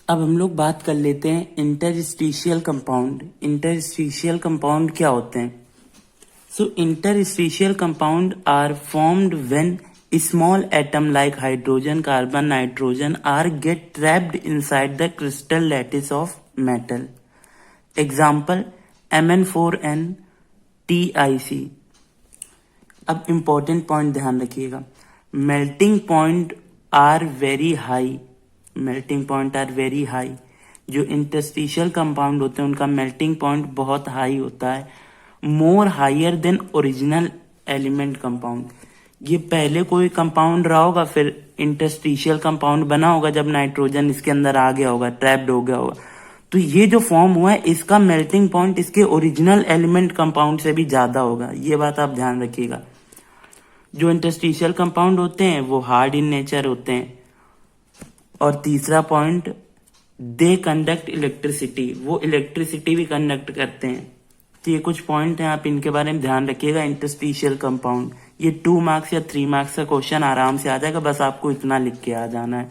अब हम लोग बात कर लेते हैं इंटरस्टिशियल कंपाउंड। इंटरस्टिशियल कंपाउंड क्या होते हैं? So interstitial compound are formed when small atom like hydrogen, carbon, nitrogen are get trapped inside the crystal lattice of metal. Example Mn4n TiC. अब important point ध्यान रखिएगा, melting point are very high. melting point are very high. जो interstitial compound होते हैं उनका melting point बहुत high होता है, more higher than original element compound. ये पहले कोई कंपाउंड रहा होगा, फिर इंटरस्टिशियल कंपाउंड बना होगा जब नाइट्रोजन इसके अंदर आ गया होगा, ट्रैप्ड हो गया होगा, तो ये जो फॉर्म हुआ है इसका मेल्टिंग पॉइंट इसके ओरिजिनल एलिमेंट कंपाउंड से भी ज्यादा होगा। ये बात आप ध्यान रखिएगा। जो इंटरस्टिशियल कंपाउंड होते हैं वो हार्ड इन नेचर होते हैं। और तीसरा पॉइंट, दे कंडक्ट इलेक्ट्रिसिटी, वो इलेक्ट्रिसिटी भी कंडक्ट करते हैं। तो ये कुछ पॉइंट हैं, आप इनके बारे में ध्यान रखिएगा। इंटरस्टिशियल कंपाउंड, ये 2 मार्क्स या 3 मार्क्स का क्वेश्चन आराम से आ जाएगा, बस आपको इतना लिख के आ जाना है।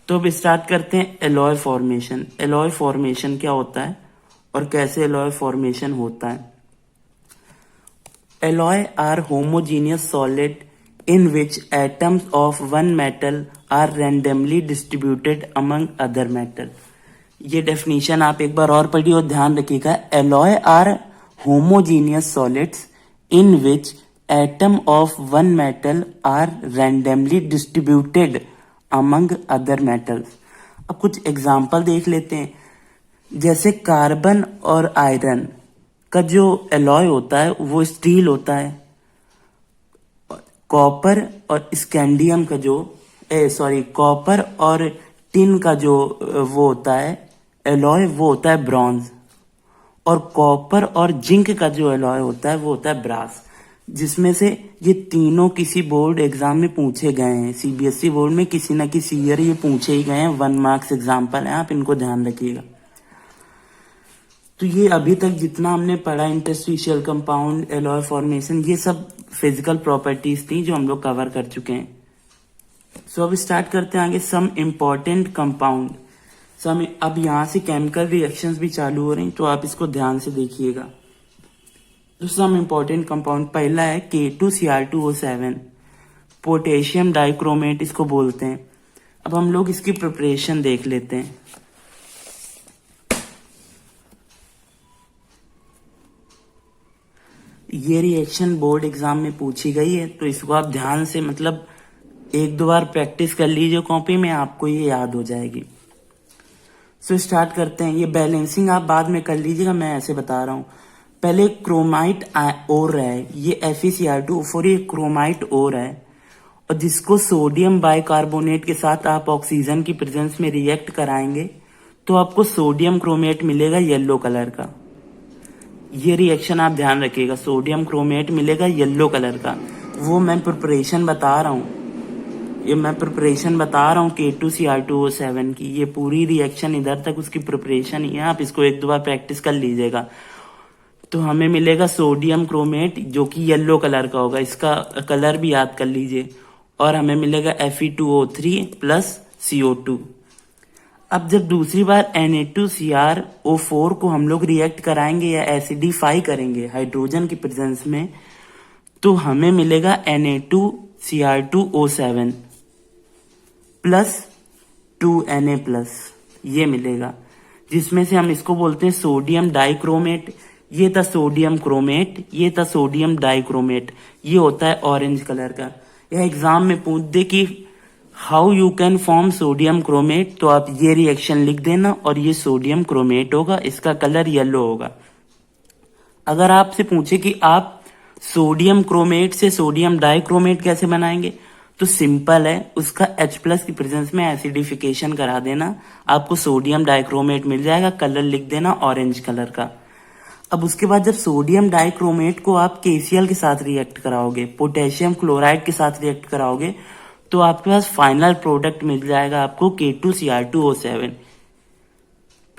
तो अब स्टार्ट करते हैं एलॉय फॉर्मेशन। एलॉय फॉर्मेशन क्या होता है और कैसे एलॉय फॉर्मेशन होता है? Alloy are homogeneous solid in which atoms of one metal are randomly distributed among other metal. ये डेफिनेशन आप एक बार और पढ़िए और ध्यान रखिएगा। Alloy are homogeneous solids in which atom of one metal are randomly distributed among other metals. अब कुछ एग्जाम्पल देख लेते हैं। जैसे कार्बन और आयरन का जो एलॉय होता है वो स्टील होता है। कॉपर और स्कैंडियम का जो कॉपर और टिन का जो वो होता है एलॉय, वो होता है ब्रॉन्ज। और कॉपर और जिंक का जो एलॉय होता है वो होता है ब्रास। जिसमें से ये तीनों किसी बोर्ड एग्जाम में पूछे गए हैं, सीबीएसई बोर्ड में किसी न किसी ईयर ये पूछे ही गए हैं। 1 मार्क्स एग्जाम्पल है, आप इनको ध्यान रखिएगा। तो ये अभी तक जितना हमने पढ़ा इंटरस्टिशियल कंपाउंड, एलॉय फॉर्मेशन, ये सब फिजिकल प्रॉपर्टीज थी जो हम लोग कवर कर चुके हैं। सो अब स्टार्ट करते हैं आगे सम इम्पोर्टेंट कंपाउंड। अब यहाँ से केमिकल रिएक्शंस भी चालू हो रही हैं, तो आप इसको ध्यान से देखिएगा। तो सम इम्पोर्टेंट कंपाउंड, पहला है K2Cr2O7, पोटेशियम डाइक्रोमेट इसको बोलते हैं। अब हम लोग इसकी प्रिपरेशन देख लेते हैं। ये रिएक्शन बोर्ड एग्जाम में पूछी गई है, तो इसको आप ध्यान से 1-2 बार प्रैक्टिस कर लीजिए कॉपी में, आपको ये याद हो जाएगी। सो स्टार्ट करते हैं। ये बैलेंसिंग आप बाद में कर लीजिएगा, मैं ऐसे बता रहा हूँ। पहले क्रोमाइट ओर है, ये FeCr2O4, ये क्रोमाइट ओर है, और जिसको सोडियम बाइकार्बोनेट के साथ आप ऑक्सीजन की प्रेजेंस में रिएक्ट कराएंगे तो आपको सोडियम क्रोमेट मिलेगा येलो कलर का। ये रिएक्शन आप ध्यान रखिएगा, सोडियम क्रोमेट मिलेगा येलो कलर का। वो मैं प्रिपरेशन बता रहा हूँ, K2Cr2O7 की। ये पूरी रिएक्शन इधर तक उसकी प्रिपरेशन ही है, आप इसको 1-2 बार प्रैक्टिस कर लीजिएगा। तो हमें मिलेगा सोडियम क्रोमेट जो कि येलो कलर का होगा, इसका कलर भी याद कर लीजिए। और हमें मिलेगा Fe2O3 प्लस CO2। अब जब दूसरी बार Na2Cr O4 को हम लोग रिएक्ट कराएंगे या एसिडिफाई करेंगे हाइड्रोजन की प्रेजेंस में, तो हमें मिलेगा Na2Cr2O7 प्लस 2Na+, ये मिलेगा, जिसमें से हम इसको बोलते हैं सोडियम डाइक्रोमेट। ये था सोडियम क्रोमेट, ये था सोडियम डाइक्रोमेट। ये होता है ऑरेंज कलर का। यह एग्जाम में पूछ दे कि how you can form sodium chromate, तो आप ये रिएक्शन लिख देना और ये सोडियम क्रोमेट होगा, इसका कलर येलो होगा। अगर आपसे पूछे कि आप सोडियम क्रोमेट से सोडियम डाइक्रोमेट कैसे बनाएंगे, तो सिंपल है, उसका H+ की प्रेजेंस में एसिडिफिकेशन करा देना, आपको सोडियम डाइक्रोमेट मिल जाएगा, कलर लिख देना ऑरेंज कलर का। अब उसके बाद जब सोडियम डाइक्रोमेट को आप KCl के साथ रिएक्ट कराओगे, पोटेशियम क्लोराइड के साथ रिएक्ट कराओगे, तो आपके पास फाइनल प्रोडक्ट मिल जाएगा आपको K2Cr2O7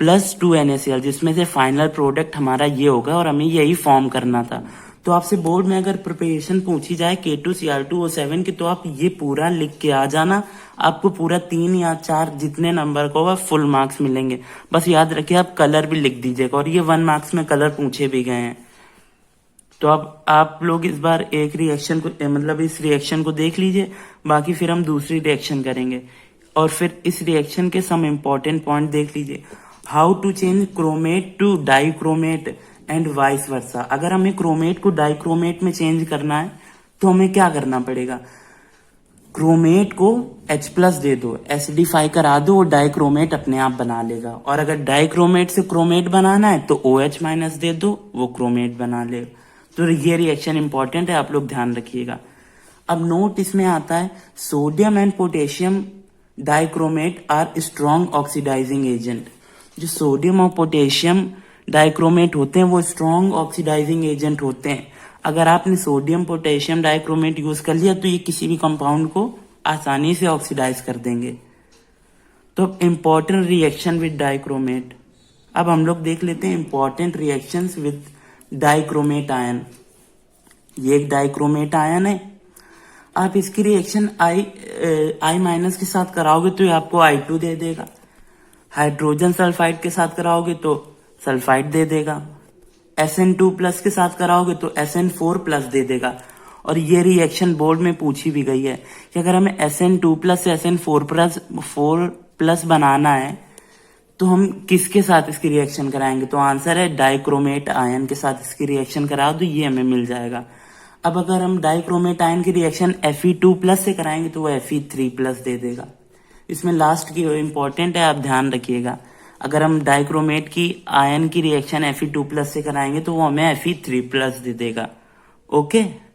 प्लस 2NaCl, जिसमें से फाइनल प्रोडक्ट हमारा ये होगा और हमें यही फॉर्म करना था। तो आपसे बोर्ड में अगर प्रिपरेशन पूछी जाए K2Cr2O7 की, तो आप ये पूरा लिख के आ जाना। आपको पूरा 3 या 4 जितने नंबर का होगा फुल मार्क्स मिलेंगे। बस याद रखिए आप कलर भी लिख दीजिएगा, और ये 1 मार्क्स में कलर पूछे भी गए हैं। तो अब आप लोग इस बार एक रिएक्शन को मतलब इस रिएक्शन को देख लीजिए, बाकी फिर हम दूसरी रिएक्शन करेंगे। और फिर इस रिएक्शन के सम इम्पोर्टेंट पॉइंट देख लीजिए। How to change chromate to dichromate and vice versa. अगर हमें क्रोमेट को डाइक्रोमेट में चेंज करना है तो हमें क्या करना पड़ेगा, क्रोमेट को H+ दे दो, एसिडिफाई करा दो, वो डाइक्रोमेट अपने आप बना लेगा। और अगर डाइक्रोमेट से क्रोमेट बनाना है तो OH- दे दो, वो क्रोमेट बना लेगा। तो ये रिएक्शन इंपॉर्टेंट है, आप लोग ध्यान रखिएगा। अब नोट इसमें आता है, sodium and potassium dichromate are strong oxidizing agent. जो सोडियम और पोटेशियम डाइक्रोमेट होते हैं वो स्ट्रॉन्ग ऑक्सीडाइजिंग एजेंट होते हैं। अगर आपने सोडियम पोटेशियम डाइक्रोमेट यूज कर लिया तो ये किसी भी कंपाउंड को आसानी से ऑक्सीडाइज कर देंगे। तो इंपॉर्टेंट रिएक्शन विद डाइक्रोमेट। अब हम लोग देख लेते हैं important reactions with dichromate ion. ये एक डाइक्रोमेट आयन है। आप इसकी रिएक्शन I- के साथ कराओगे तो ये आपको I2 दे देगा। हाइड्रोजन सल्फाइड के साथ कराओगे तो सल्फाइड दे देगा। SN2+ के साथ कराओगे तो SN4+ दे देगा। और ये रिएक्शन बोर्ड में पूछी भी गई है कि अगर हमें SN2+ से SN4+ बनाना है तो हम किसके साथ इसकी रिएक्शन कराएंगे, तो आंसर है डाइक्रोमेट आयन के साथ इसकी रिएक्शन करा दो, ये हमें मिल जाएगा। अब अगर हम डाइक्रोमेट आयन की रिएक्शन Fe2+ से कराएंगे तो वो Fe3+ दे देगा। इसमें लास्ट की इंपॉर्टेंट है, आप ध्यान रखिएगा। अगर हम डाइक्रोमेट की आयन की रिएक्शन Fe2+ से कराएंगे तो वो हमें Fe3+ दे देगा। ओके।